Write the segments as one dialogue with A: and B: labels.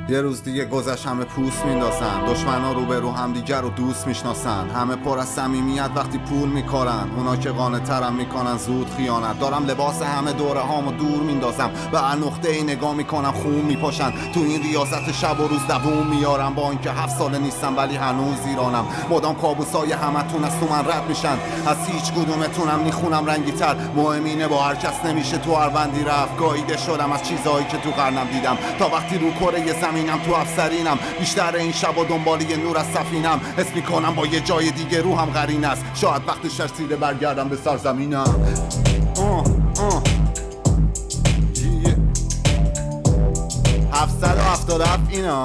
A: یه روز دیگه گذشت همه پوست میندازن، دشمنا رو به رو هم دیگر رو دوست میشناسن، همه پر از صمیمیت وقتی پول میکارن، اونا که قانع ترم میکنن زود خیانت. دارم لباس همه دوره هامو دور میندازم، به هر نقطه ای نگاه میکنم خون میپاشن، تو این ریاضت شب و روز دووم میارم، با اینکه 7 ساله نیستم ولی هنوز ایرانم. مدام کابوسای همتون از تو من رد میشن، از هیچ کدومتونم میخونم رنگی تر، مهم اینه با هر کس نمیشه تو اروندی رفت. گاییده شدم از چیزهایی که تو قرنم دیدم، تا وقتی رو کره زمینم تو افسرینم، بیشتر این شب و دنبال یه نور از سفینم، حس میکنم با یه جای دیگه روحم قرین است، شاید وقتش رسیده برگردم به سرزمینم. 777 اینا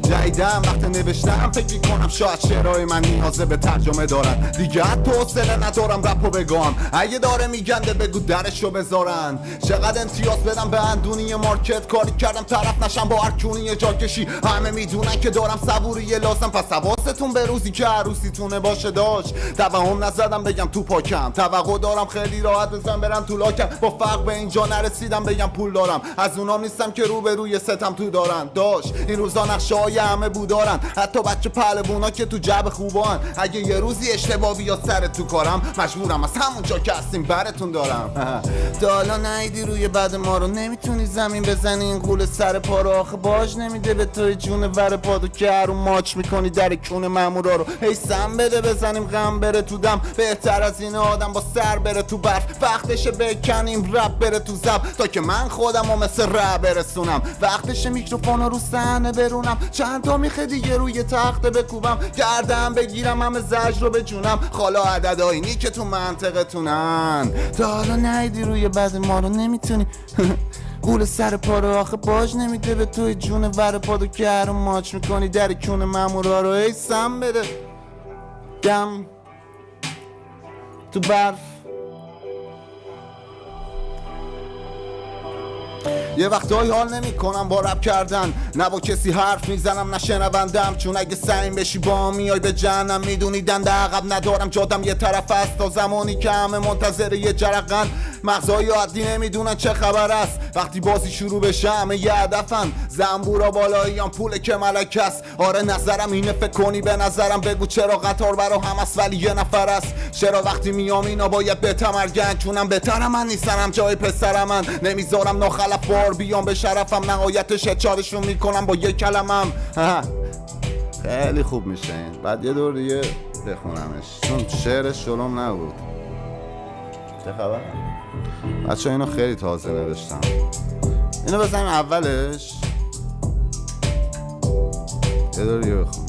A: جدیدم وقت نوشتم فکر کنم شاید شعرهای من نیازه به ترجمه دارن، دیگه حتی حوصله ندارم رپو بگم، اگه داره میگنده بگو درشو بذارن. چقدر امتیاز بدم به اندونی مارکت، کاری کردم طرف نشم با هرکونی جا کشی، همه میدونن که دارم صبوری لازم، پس حواستون به روزی که عروسیتونه باشه داشت. توهم نزدم بگم تو پاکم، توقع دارم خیلی راحت بزن برم تو لاکم، با فرق به اینجا نرسیدم بگم پول دارم، از اونام نیستم که رو به روی ستم تو دارن. داشت این روزا نقشه‌های همه بودارن، حتی بچه پهلوونا که تو جب خوبان، اگه یه روزی اشتباه بیاد سر تو کارم، مجبورم از همون جا که هستیم براتون دارم. تا حالا نیدی روی بد ما رو، نمیتونی زمین بزنی این قول سر پا رو، آخه باج نمیده به توی جون ور پادو که هرون ماچ میکنی در کون مامورا رو. هی سم بده بزنیم غم بره تو دم، بهتر از این آدم با سر بره تو برف، وقتشه بکنیم رپ بره تو زب، تا که من خودم رو مثل رپ برسونم، وقتشه میکروفون رو صحنه برونم، چند تا میخه دیگه روی تخته بکوبم، گردم بگیرم همه زجر رو بجونم، خالا عددآینی که تو منطقتونن. تا حالا نیدی روی بد ما رو، نمیتونی قول سر پا رو، آخه باج نمیده به توی جون ور پادو که هرون ماچ میکنی در کون مامورا رو. ای سم بده دم تو برف. یه وقتایی حال نمی کنم با رپ کردن، نه با کسی حرف میزنم نه شنوندم، چون اگه سعیم بشی با میای به جهنم، میدونی دنده عقب ندارم جادم یه طرف است، تا زمانی که همه منتظر یه جرقن، مغزای عادی نمیدونن چه خبر است، وقتی بازی شروع بشه همه یه هدفن، زنبورا بالاییان پول که ملک است. آره نظرم اینه فکر کنی به نظرم، بگو چرا قطار برا هم است ولی یه نفر است، چرا وقتی میام اینا باید بتمرگن، چونم بهترم من نیستم جای پسرم، من نمیذارم ناخلف بار بیام به شرفم، نهایتش چارشون میکنم با یک کلمم. خیلی خوب میشه این، بعد یه دور دیگه بخونمش چون شعرش شلوم نبود. چه خبر؟ بچه اینو خیلی تازه نوشتم، اینو بزنیم اولش یه دور دیگه بخونم.